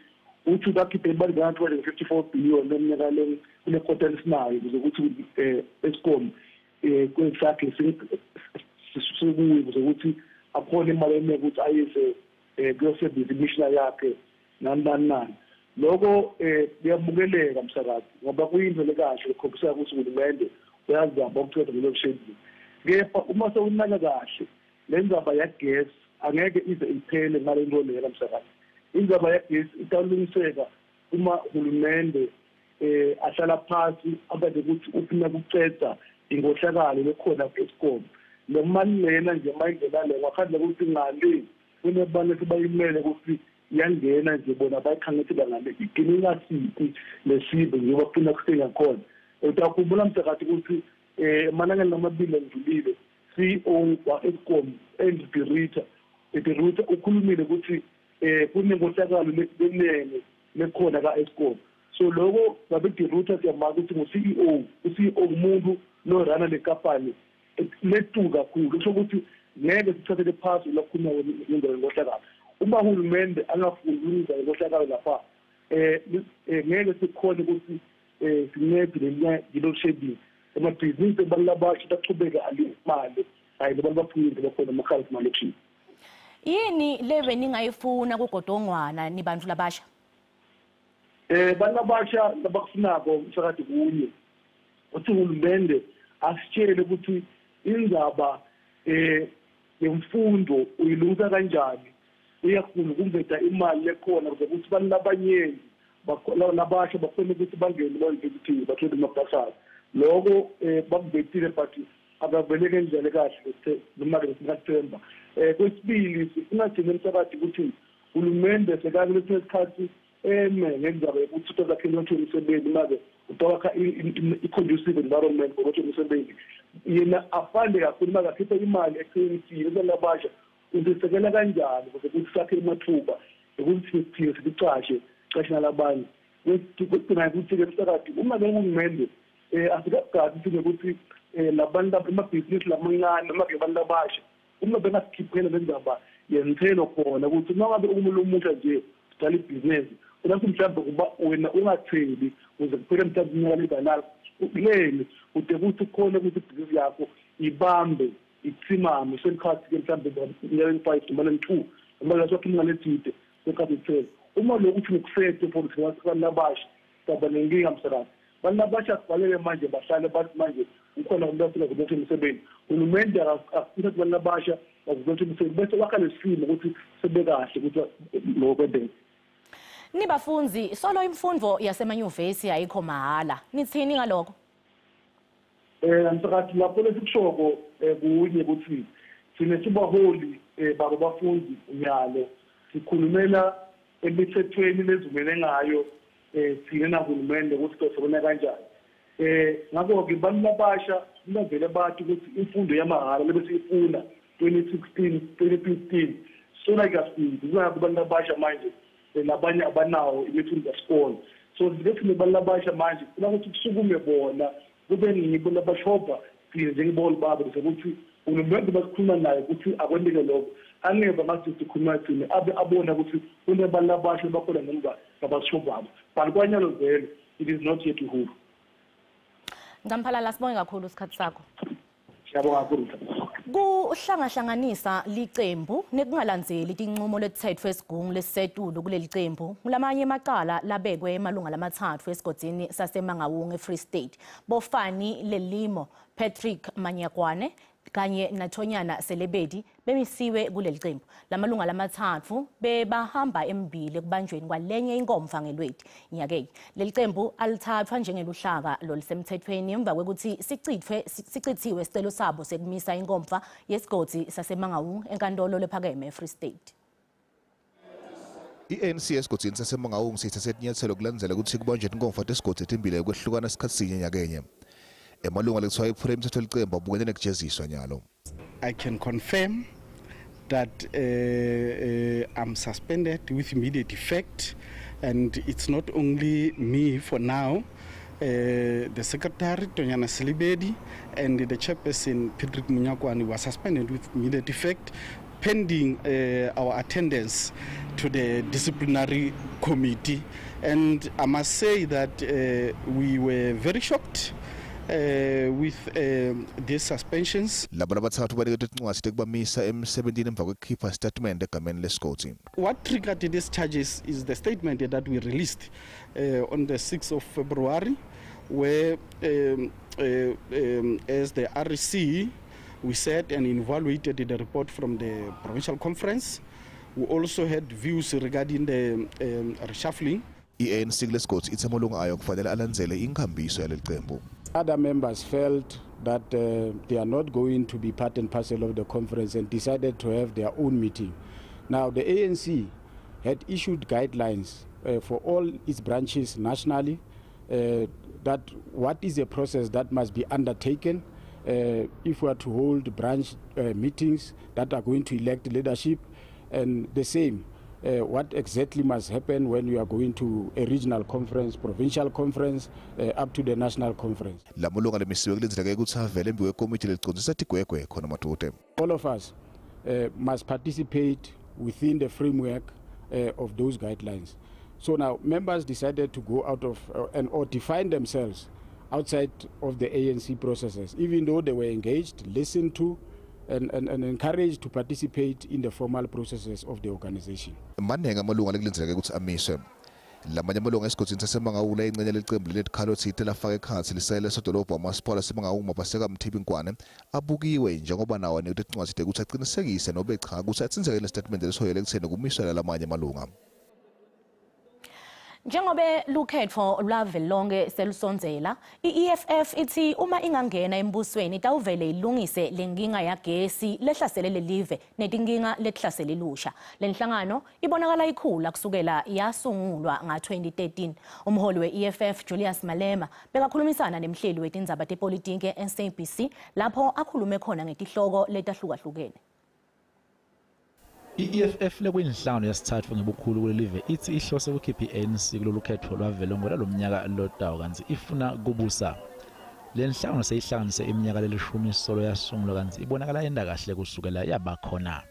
uthi bakhiphe imali nga-254 billion leminyaka le kule kota lesinayo ukuze ukuthi Eskom kwesakhe sikuye ukuze ukuthi akhona imali eningi ukuthi ayise kuyosebenzisa imishina yakhe nani lokho kuyamukeleka msakazi ngoba kuyinto lekahle ekhombisa ukuthi uhulumende uyazama ukuqeda lelo shedule kepha uma sewunaka kahle le ndzaba yagesi angeke ize iphele ngale nto leyo msakazi indzaba yagesi itawulungiseka uma uhulumende ahlala phansi abade ukuthi ufuna ukuceda ingohlakalo lekhona ku-Eskom le mali lena nje mayingena le ngaphandle kokuthi ngale kunebantu esibayimele ukuthi iyangena nje bona bayikhangethela ngale igcine ingasiphi lesibe nje bafuna kusenga khona utakhumbula msakathi ukuthi emalangeni amabili endlulile CEO wa-Eskom Dirita ukhulumile ukuthi kunengohlakalo lenene lekhona ka-Eskom so lokho babedirutha siyamazi ukuthi ngu-CEO umuntu lo-rana le company letu kakhulu kusho ukuthi ngeke sithathe phasi lokukhuluma ngendaba yenkohlakalo. Uma uhulumende angafuni ukwenza inkohlakalo lapha ngeke sikhona ukuthi sincede le-load shedding. Amabhizinisi balabasha baqhubeka alimali hayi abantu baphinde bakhona emakhaya emalokishini.
Yini lebe ningayifuna kugodongwana nibantu labasha?
Balabasha labakufunako msakade kunye. Uthi uhulumende asitshele ukuthi indzaba yemfundo uyilungisa kanjani. Uyakhona ukumveta imali lekhona ukuthi abantu labanyeni labasha bakhona ukuthi bangene bayivesithi bathole amabhasari. Lokho bakubethile but akaveleke njalo kahle noma ke singathemba. Kwesibili singagcina emsakade ukuthi uhulumende sekake lesikhathi ngendaba yokuthi uthathakhe umsebenzi manje utawakha i-conducive environment ngokuthi umsebenzi yena afande kakhulu manje akhiphe imali eqinisekile labasha uzisekela kanjani ukuthi sakhe amathuba ukuthi sicashe nalabanye kugcina ukuthi-ke msakade uma uhulumende asikagadi ukuthi labantu amabhizinisi lamancane noma-ke abantu abasha uma bengasikhiphela le ndaba yenthelo khona ukuthi uma ngabe umuntu omusha nje udala ibhizinisi unathi mhlawumbe kuba wena ungatheli uze kuphele mhlawumbe iminyaka lebanalo ulele ude ukuthi khona ukuthi ibhizinisi yakho ibambe ithimame selikhathi-ke mhlawumbe iminyakeni 5 kumaleni 2 noma lasokho imali ethide sekhathi ithele. Uma lokhu uthi ukusethe for abantu labasha saba nenkinga msakade. Abantu abasha kufanele manje bahlale bathi manje ukhona umuntu afuna ukubetha umsebenzi. Uhulumende akufuna abantu abasha bakubetha umsebenzi bese wakha lesimo ukuthi sebekahle ukuthi lo kwendeke.
Nibafunzi solo imfundo yasemanyuvesi ayikho mahala. Nithini ngaloko?
Msakade lapho lesikushoko kunye ukuthi sine sibaholi babafundi unyalo sikhulumela emithethweni lezumele ngayo thina nahulumende ukuthi sosobona kanjani. Ngakho-ke abantu labasha bavele bathi ukuthi imfundo yamahhala lebe siyifuna 2016 2015 sola kuyafika kungabi abantu labasha manje labanye abanawo imithunzi yasikole. So ngethini abantu labasha manje funa ukuthi kusukume bona kube ngibo labashopha thina njengeboli babo ukuthi uhulumende basikhuluma naye ukuthi akwendeke lokho angeva ngathi sikhuluma thina abe abona ukuthi kunabantu labasha bakhona noma abashopha bani kwanyalo vele it is not yet uhuru.
Ngamphalala sibonge kakhulu isikhathi sakho.
Siyabonga kakhulu.
Kuhlangahlanganisa licembu nekungalandzeli tinqumo letithethwe esigungu lesisetulu kuleli cembu kulamanye amacala labekwe emalunga lamathathu esigodini saseMangaung eFree State. Bofani Lelimo, Patrick Manyakwane kanye naThonyana Selebedi bemisiwe kuleli cembu. Lamalunga lamathathu bebahamba embili kubanjweni kwalenye inkomfa ngelweti. Nyakeni leli cembu alithathwa njengeluhlaka lolisemthethweni emva kwekuthi sicithiwe isicelo sabo sekumisa inkomfa yesigodi saseMangaung enkantolo lephakeme eFree State.
I-ANC esigodini saseMangaung sithathe inyathelo kulandzela ukuthi kubanjwe inkomfa yesigodi etimbili kwehlukana isikhathi sinye nyakenye. Emalunga lekuthiwa iphule imithetho licembu abukene nekujeziswa nyalo.
I can confirm that I'm suspended with immediate effect, and it's not only me for now. The secretary Tonyana Selebedi and the chairperson Patrick Manyakwane were suspended with immediate effect pending our attendance to the disciplinary committee. And I must say that we were very shocked with these suspensions. What triggered these charges is the statement that we released on the 6th of February, where as the RC, we said and evaluated the report from the provincial conference. We also had views regarding the reshuffling.
Other members felt that they are not going to be part and parcel of the conference and decided to have their own meeting. Now, the ANC had issued guidelines for all its branches nationally that what is a process that must be undertaken if we are to hold branch meetings that are going to elect leadership, and the same what exactly must happen when we are going to a regional conference, provincial conference, up to the national conference. All of us
must participate within the framework of those guidelines. So now members decided to go out of or define themselves outside of the ANC processes, even though they were engaged, listened to, and encouraged to participate in the formal processes of the organization.
Lamanye amalungu esigodini sasemangawula ingcenye leqembu leTikhalo Thithe lafaka ekhansi lisayele sodolobha wamasipala semangawuma baseka Mthimbinkwane abukiwe njengoba nawo neTincwadi ukuthi aqinisekise nobe cha ukuthi atsinzekele istatement lesoyele ekutheni kumisela lamanye amalunga.
Njengobe lukhetho lwavelonke selusonzela, i-EFF ithi uma ingangena embusweni itawuvele ilungise lenkinga yagesi lehlasele lelive netinkinga lehlasele lusha. Lenhlangano ibonakala ikhula kusukela yasungulwa nga-2013. Umholi we-EFF Julius Malema bekakhulumisana nemhleli wetindzaba tepolitiki SABC lapho akhulume khona ngetihloko letahlukahlukene.
I-EFF lekuyinhlangano yesithathu ngebukhulu kulelive ithi ihlose ukukhipha i-ANC kulolu khetho lwavelonke lalomnyaka lotawo kanti ifuna kubusa. Le nhlangano seyihlanganise iminyaka lelishumi solo yasungulwa kanti ibonakala yenda kahle kusukela yabakhona.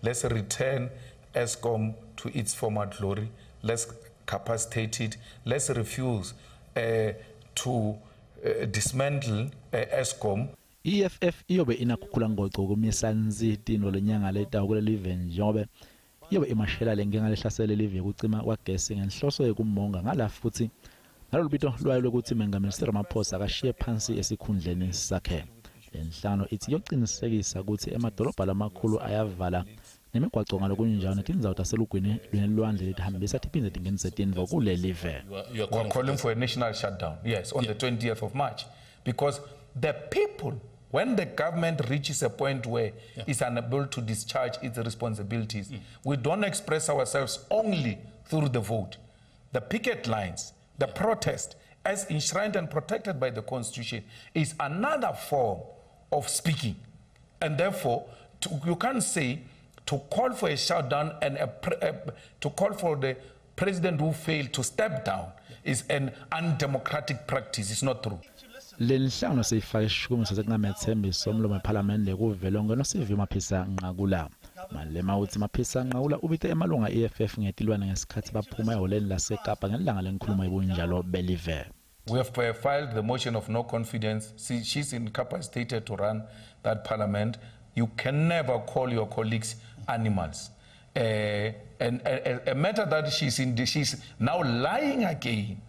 Let's return Eskom to its former glory. Let's capacitate it. Let's refuse to dismantle Eskom.
EFF iyobe inakhukhula ngoco kumisa nzitino lenyanga letawo kulelive njengobe iyobe imashela lenkinga lehlasele live kucima kwagesi ngenhloso yekumonga ngala futhi nalolu bito lwayo lokuthi mengameli Ramaphosa akashiye phansi esikhundleni sakhe. Lenhlangano ithi yoqinisekisa ukuthi emadolobha lamakhulu ayavala nemigwaco ngalokunjalo netinzawo taselugwini lwenelwandle litihambisa tiphinde tingenise tindvo kulelive.
You are calling for a national shutdown, yes, on the 20th of March, because the people, when the government reaches a point where it's unable to discharge its responsibilities, we don't express ourselves only through the vote. The picket lines, the protest, as enshrined and protected by the Constitution, is another form of speaking. And therefore, you can't say to call for a shutdown and to call for the president who failed to step down is an undemocratic practice. It's not true.
Lenhlangano seyifaka ishukumo sasekungamethembiso somlomo eParliament kuvelonke noSiviwe Maphisa Nqakula. Malema uthi Maphisa Nqakula ubite emalunga EFF ngetilwane ngesikhathi baphuma eholeni laseKapa ngelanga lenkhulumo ebunjalo belive.
We have filed the motion of no confidence. She's incapacitated to run that parliament. You can never call your colleagues animals. And a matter that she's now lying again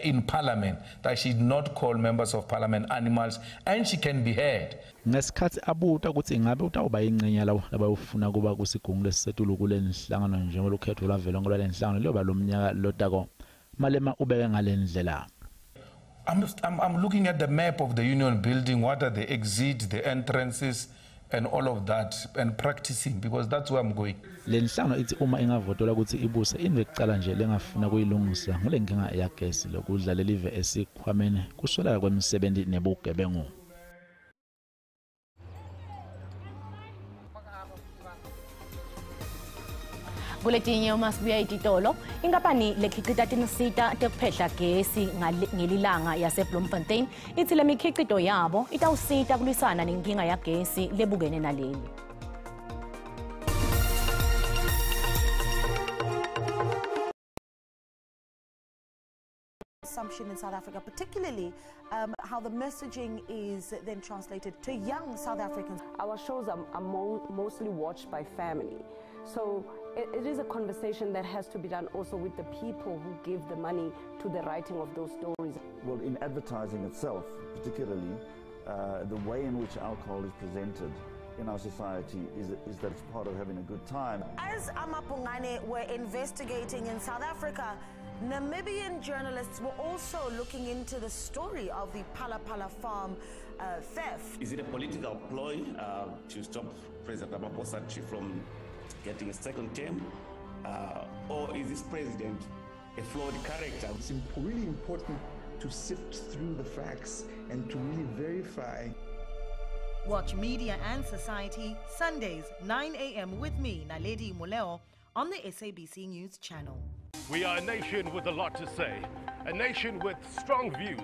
in parliament, that she did not call members of parliament animals, and she can be heard.
Ngesikhathi abuta ukuthi ingabe utawuba ingcenye lawo labayofuna kuba kusigungu lesisetulu kule nhlangano njengoba lukhetho lwavelonke lwale nhlangano loba lomnyaka lotako Malema ubeke ngalendlela.
I'm looking at the map of the union building. What are the exits, the entrances, and all of that, and practicing, because that's where I'm going.
Lenhlangano ithi uma ingavotola ukuthi ibuse into ekucala nje lengafuna kuyilungisa ngolenkinga yagesi lokudla lelive esikhwameni kusolaka kwemisebenzi nebugebengu.
Kuletinye umasibuya ititolo inkampani lekhiqita tinsita tekuphehla gesi ngelilanga yaseBloemfontein ithi lemikhiqito yabo itawusita kulwisana nenkinga yagesi lebukene naleli.
Consumption in South Africa, particularly how the messaging is then translated to young South Africans.
Our shows are mostly watched by family. So it is a conversation that has to be done also with the people who give the money to the writing of those stories.
Well, in advertising itself, particularly, the way in which alcohol is presented in our society is that it's part of having a good time.
As Amapungane were investigating in South Africa, Namibian journalists were also looking into the story of the Phala Phala farm theft.
Is it a political ploy to stop President Ramaphosa from getting a second term, or is this president a flawed character?
It's really important to sift through the facts and to really verify.
Watch Media and Society Sundays 9 a.m. with me, Naledi Muleo, on the SABC News channel.
We are a nation with a lot to say, a nation with strong views,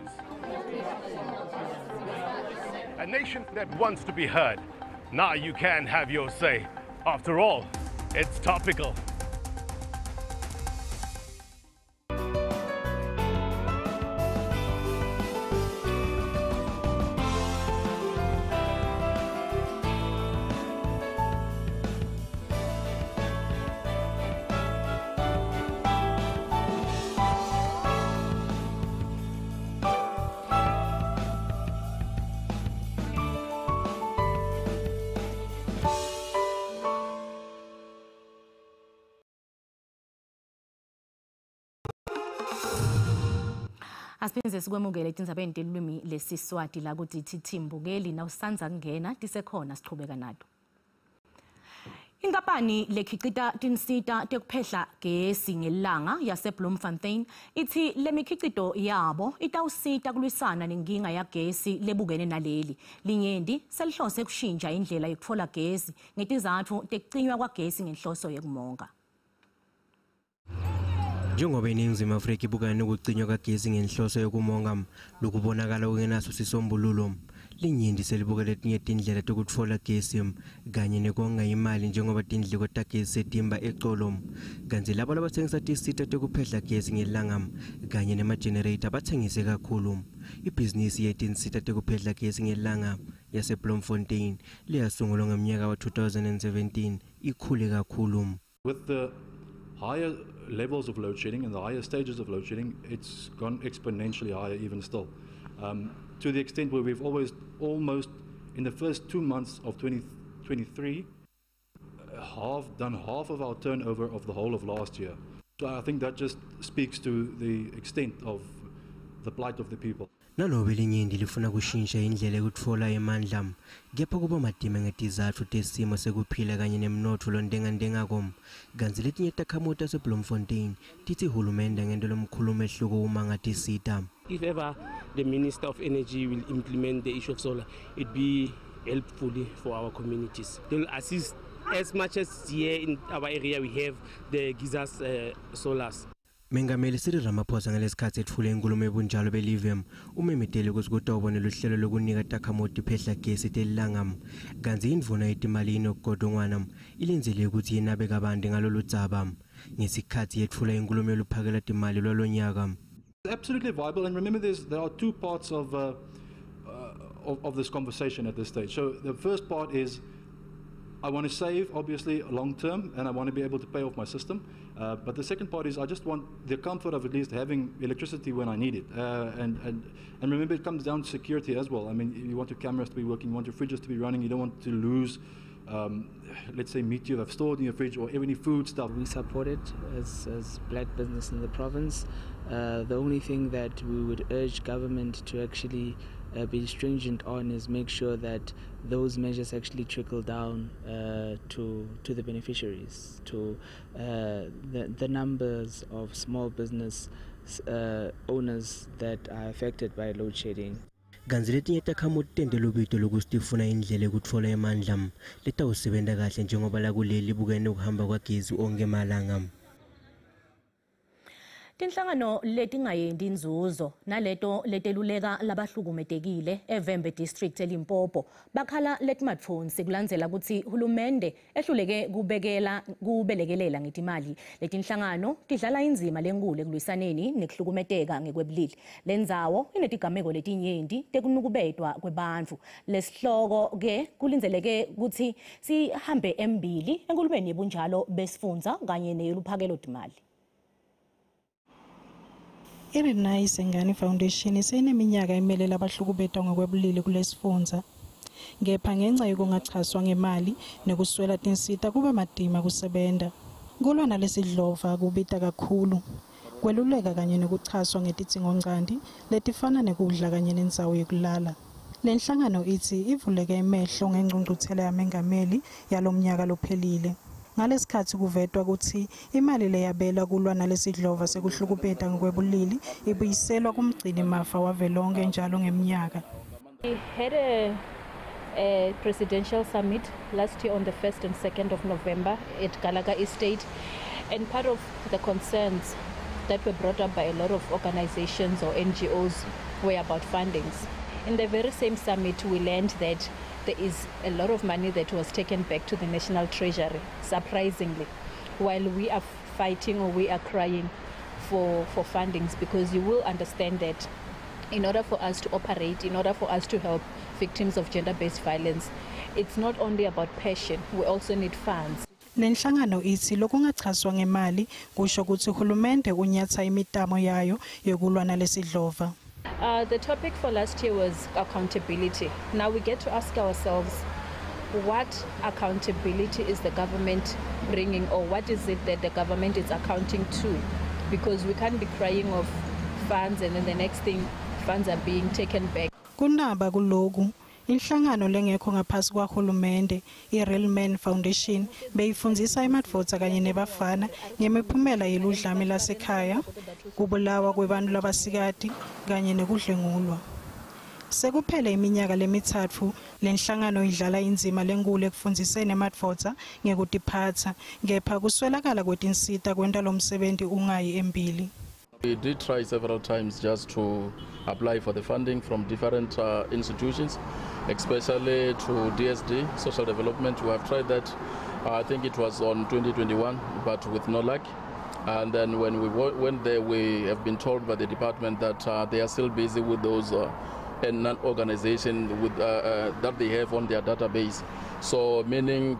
a nation that wants to be heard. Now you can have your say. After all, it's topical.
Asiphinze sikwemukele Tindzabeni telulwimi lesiswati la ku-DTT Mbukeli nawusanza kungena tisekhona siqhubeka nato. Inkampani lekhicita tinsita tekuphehla gesi ngelanga yaseBloemfontein ithi lemikhicito yabo itawusita kulwisana nenkinga yagesi lebukene naleli. Linyendi selihlose kushintsha indlela yokutfola gesi ngetizatfu tekucinywa kwagesi ngenhloso yekumonga.
Njengoba iNingizimu Afrika ibukana nokucinywa kagesi ngenhloso yokumonga lokubonakala kungenaso sisombululo, Linyendi selibuka letinye tindlela tokutfola gesi kanye nekonga imali njengoba tindleko tagesi setimba eqolo. Kanti labo labathengisa tisita tekuphehla gesi ngelanga kanye nema-generator bathengise kakhulu. Ibhizinisi yetinsita tekuphehla gesi ngelanga yaseBloemfontein liyasungulwa ngomnyaka wa-2017 ikhule kakhulu.
With the higher levels of load shedding and the higher stages of load shedding, it's gone exponentially higher even still. To the extent where we've almost in the first 2 months of 2023, done half of our turnover of the whole of last year. So I think that just speaks to the extent of the plight of the people.
Nalobe Linyendi lifuna kushintsha indlela yokutfola emandla, kepha kuba madima ngetizatfu tesimo sekuphila kanye nemnotfo londenga-ndengako. Kanti letinye takhamuti taseBloemfontein tithi hulumende ngento lomkhulu umehluko uma ngatisita.
If ever the Minister of Energy will implement the issue of solar, it be helpful for our communities. They will assist as much as here in our area we have the Giza's solars.
Mengameli Cyril Ramaphosa ngalesikhathi etfule inkulumo ebunjalo belive umemetele ukuthi kutawubona luhlelo lokunika takhamuti phehla gesi telilanga. Kanti indvuna yetimali inogodongwana ilenzele ukuthi yenabe kabandi ngalolu dzaba ngesikhathi yetfula inkulumo yoLuphakelo Timali lwalonyaka.
Absolutely viable, and remember there are two parts of this conversation at this stage. So the first part is I want to save, obviously, long term, and I want to be able to pay off my system. But the second part is I just want the comfort of at least having electricity when I need it. And remember, it comes down to security as well. I mean, you want your cameras to be working, you want your fridges to be running, you don't want to lose, let's say, meat you have stored in your fridge or any food stuff.
We support it as black business in the province. The only thing that we would urge government to actually be stringent on is make sure that those measures actually trickle down to the beneficiaries, to the numbers of small business owners that are affected by load shedding.
Kanti letinye takhamuti tendele ubito lokuthi tifuna indlela yokutfola emandla letawusebenta kahle njengoba lakuleli bukene ukuhamba kwagezi onke malanga.
Tinhlangano letingayendi inzuzo naleto leteluleka labahlukumetekile eVembe district eLimpopo bakhala letmartphones kulandzela ukuthi hulumende ehluleke kubelekelela ngetimali. Letinhlangano tidlala inzima lenkulu ekulwisaneni nekuhlukumeteka ngekwebulili. Lendzawo inetigameko letinyenti tekunukubetwa kwebantfu. Lesihloko ke kulindzeleke ukuthi sihambe embili enkulumeni yebunjalo besifundza kanye neyeluphakelo timali.
iRenayise Ngane Foundation iseneminyaka emelela abahlukubetwa ngokwebulili kulesifundza. Ngepha ngenxa yokungachaswa ngemali nekuswela tinsita kuba madima kusebenta. Kulwa nalesidlova kubita kakhulu. Kweluleka kanye nokuchaswa ngetidzingoncandi letifana nekudla kanye nendzawo yokulala. Lenhlangano ithi ivuleke emehlo ngengqungquthela yamengameli yalomnyaka lophelile. Ngalesikhathi kuvetwa ukuthi imali leyabelwa kulwa nalesidlova sekuhlukubeta ngokwebulili ibuyiselwa kumgcini mafa wavelonke njalo ngeminyaka.
We had a presidential summit last year on the 1st and 2nd of November at Galaga Estate, and part of the concerns that were brought up by a lot of organizations or NGOs were about fundings. In the very same summit, we learned that there is a lot of money that was taken back to the National Treasury, surprisingly, while we are fighting or we are crying for fundings, because you will understand that in order for us to operate, in order for us to help victims of gender-based violence, it's not only about passion, we also need funds.
Lenhlangano ithi lokungachazwa ngemali kusho ukuthi uhulumende unyatha imitamo yayo yokulwa nalesidlova.
The topic for last year was accountability. Now we get to ask ourselves, what accountability is the government bringing, or what is it that the government is accounting to? Because we can't be crying of funds and then the next thing, funds are being taken back.
Kunaba kuloku inhlangano lengekho ngaphasi kwahulumende iReal Men Foundation beyifundzisa emadvodza kanye nebafana ngemiphumela yeludlame lasekhaya, kubulawa kwebantu labasikati kanye nekudlengulwa. Sekuphele iminyaka lemithathu lenhlangano idlala inzima lenkulu ekufundziseni emadvodza ngekutiphatsa, kepha kuswelakala kwetinsita kwenta lo msebenzi ungayi embili.
We did try several times just to apply for the funding from different institutions, especially to DSD, Social Development. We have tried that, I think it was on 2021, but with no luck. And then when we went there, we have been told by the department that they are still busy with those organizations with, that they have on their database. So meaning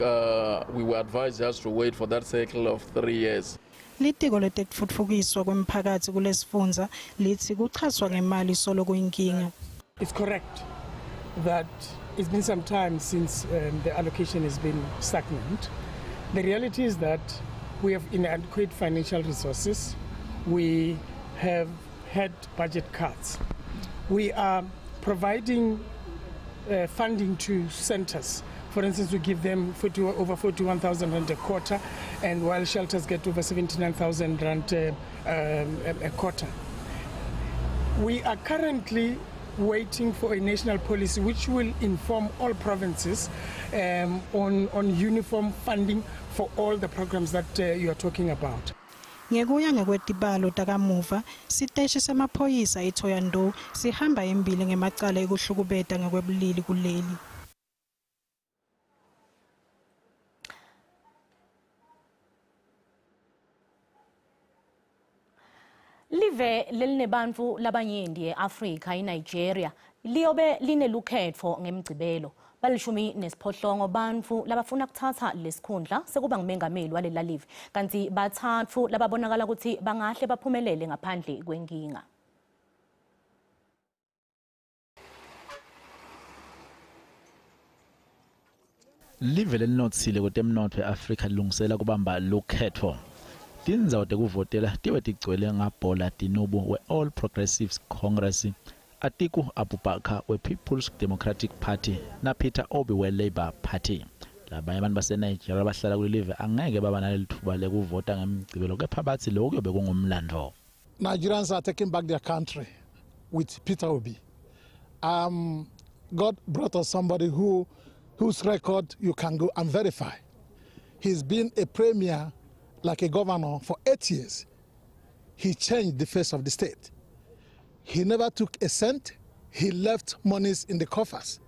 we were advised just to wait for that cycle of 3 years.
Litiko letekutfutfukiswa kwemphakatsi kulesifundza lithi kuchazwa ngemali solo kuyinkinga.
It's correct that it's been some time since the allocation has been stagnant. The reality is that we have inadequate financial resources. We have had budget cuts. We are providing funding to centers. For instance, we give them over 41,000 rand a quarter, and while shelters get over 79,000 rand a quarter. We are currently waiting for a national policy which will inform all provinces on uniform funding for all the programs that you are talking about.
Ngekuya ngekwetibalo takamuva siteshi semaphoyisa eThoyandou sihamba embili ngemacala ekuhlukubeta ngekwebulili kuleli.
Live lelinebantu labanyenti eAfrika iNigeria liyobe linelukhetfo ngemgcibelo balishumi nesiphohlongo bantfu labafuna kuthatha lesikhundla sekuba ngumengameli walela live kanti bathathu lababonakala ukuthi bangahle baphumelele ngaphandle kwenkinga.
Live lelinotsile kutemnotho eAfrika lilungisela kubamba lukhetfo. Tindzawo tekuvotela tiwe tigcwele ngabhola Tinubu we-All Progressives Congress, Atiku Abubakar we-People's Democratic Party na Peter Obi we-Labour Party. Labanye abantu baseNigeria abahlala kulelive angeke baba naleli thuba lekuvota ngemgcibelo kepha bathi lokho kuyobe kungumlando.
Nigerians are taking back their country with Peter Obi. God brought us somebody whose record you can go and verify. He's been a premier, like a governor, for 8 years. He changed the face of the state. He never took a cent. He left monies in the coffers.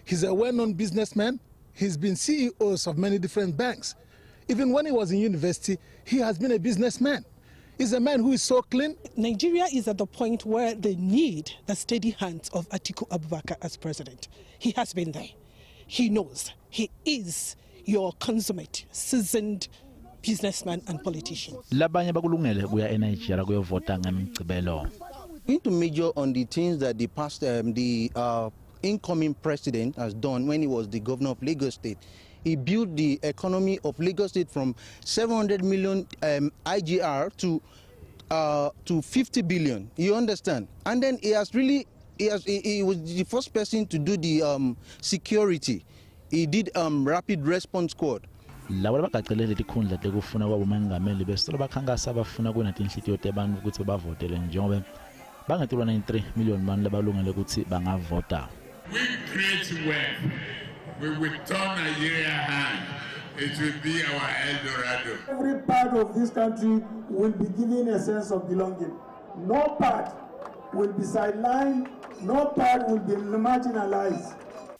He's a well-known businessman. He's been CEOs of many different banks. Even when he was in university, he has been a businessman. He's a man who is so clean.
Nigeria is at the point where they need the steady hands of Atiku Abubakar as president. He has been there. He knows. He is your consummate, seasoned businessman and politician.
Labanye bakulungele kuya eNigeria kuyovota ngemgcibelo.
We need to major on the things that the incoming president has done when he was the governor of Lagos State. He built the economy of Lagos State from 700 million IGR to 50 billion. You understand? And then he was the first person to do the security. He did rapid response squad.
Labo labagaqelele tikhundla tekufuna kwabo umengameli besolo bakhankasa abafuna kuna tinhlitiyo tebantu ukuthi bavotele njengoba bangetulwa 93 million abantu labalungele ukuthi bangavota.
We create wealth. We will turn Nigeria hand. It will be our Eldorado.
Every part of this country will be given a sense of belonging. No part will be sidelined. No part will be marginalized.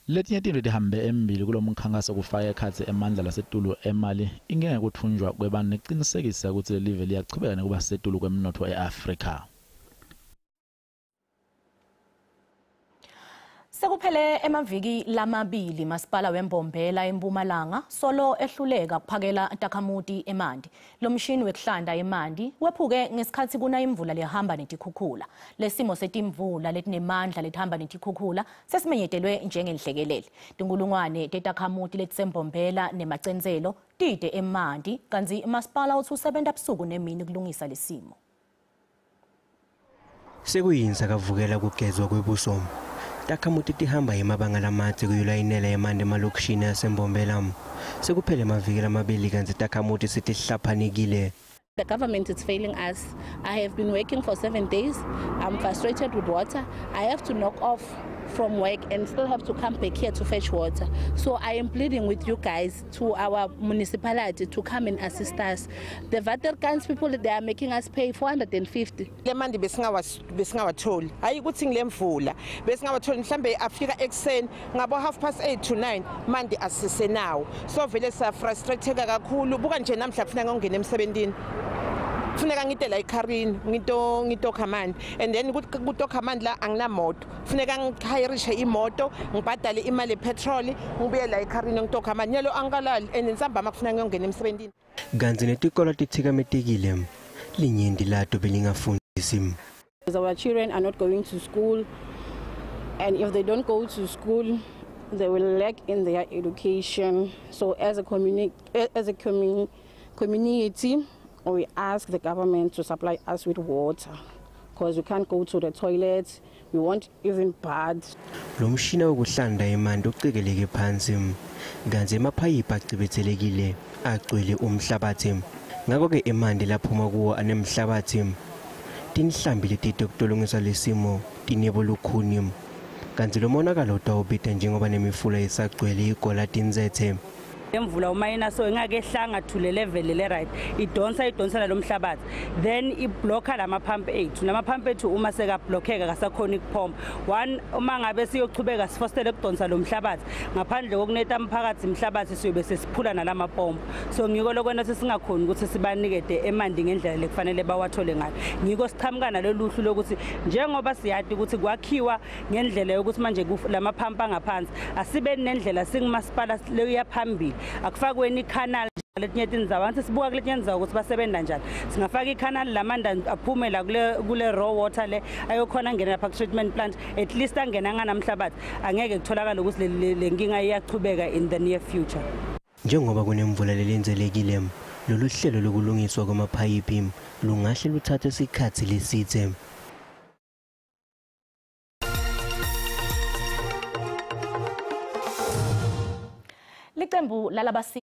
letinye tinto tihambe embili kulomkhankaso kufaka ekhatsi emandla lasetulu eMali ingeke kuthunjwa kwebani neqinisekisa ukuthi le live liyachubeka nekuba setulu kwemnotho eAfrika.
Sekuphele emaviki lamabili masipala wembombela eMpumalanga solo ehluleka kuphakela takhamuti eMandi. Lo mshini wekuhlanda eMandi wephuke ngesikhathi kuna imvula lehamba netikhukhula. Lesimo setimvula letinemandla lethamba netikhukhula sesimenyetelwe njengenhlekelele. Tinkulungwane tetakhamuti letisembombela nemacenzelo tide eMandi kanzi masipala uthi usebenza busuku nemini kulungisa lesimo.
Sekuyinsa kavukela kugezwa kwebusomo. Takhamuti tihamba emabanga lamathe kuyulayinela eMandi emalokishini asembombela. Sekuphele amaviki lamabili kanti takhamuti sitihlaphanikile.
The government is failing us. I have been working for 7 days. I'm frustrated with water. I have to knock off from work and still have to come back here to fetch water. So I am pleading with you guys to our municipality to come and assist us. The Vaterkans people, they are making us pay 450.
Le mandi besingawatholi hayi ukuthi ngilemvula besingawatholi mhlambe afika ekseni ngabo 8:30 to 9 mandi asise nawo so vele sa frustrated kakhulu buka nje namhla kufuna ngongena emsebentini kufuneka ngite la ekharini ngito command and then kuto command la anginamoto kufuneka ngihirishe imoto ngibhadale imali petrol ngibuye la ekharini ngito command nyalo angalali and insamba makufuna ngongena emsebentini
kanzi netikolo tithikametekile linyindi lato belingafundisi.
Our children are not going to school, and if they don't go to school they will lack in their education. So as a community we ask the government to supply us with water because we can't go to the toilet, we won't even bath.
Lo mshina wokuhlanda eMandi ucikeleke phansi kanzi emaphayiphi acibethelekile agcwele umhlabathi. Ngakho ke eMandi laphuma kuwo anemhlabathi. Tinhlambi leti ukutolongisa lesimo tinebo lukhuni kanti lo monakalo utawubhida njengoba nemifula isagcwele igola tinzethe.
Emvula uma inaso engakehlanga to le level le right idonsa lomhlabathi then iblocka lama pump ethu nama pump ethu uma seka blockeka kasakhona ikupompa one uma ngabe siyochubeka sifostele ukudonsa lomhlabathi ngaphandle kokuneta umphakathi imhlabathi siyobe sesiphula nalama pompa so ngiko lokho sesingakhona ukuthi sibanikede eMandi ngendlela lekufanele bawathole ngayo ngiko sichamukana loluhlu lokuthi njengoba siyadi ukuthi kwakhiwa ngendlela yokuthi manje lama pumpa ngaphansi asibe nendlela singumasipala leyo yaphambili akufakwe ni canal letinye Tindzaba nthi sibuka kuletinye Tindzaba ukuthi basebenza njani singafaka icanal lamanda aphume la kule raw water le ayokhona ngena lapha treatment plant at least angena nganamhlabathi angeke kutholakala ukuthi le nkinga iyachubeka in the near future.
Njengoba kunemvula lelenzelekile lolu hlelo lokulungiswa kwamaphayiphi lungahle luthathe isikhathi lesithe.
Liqembu lalabasi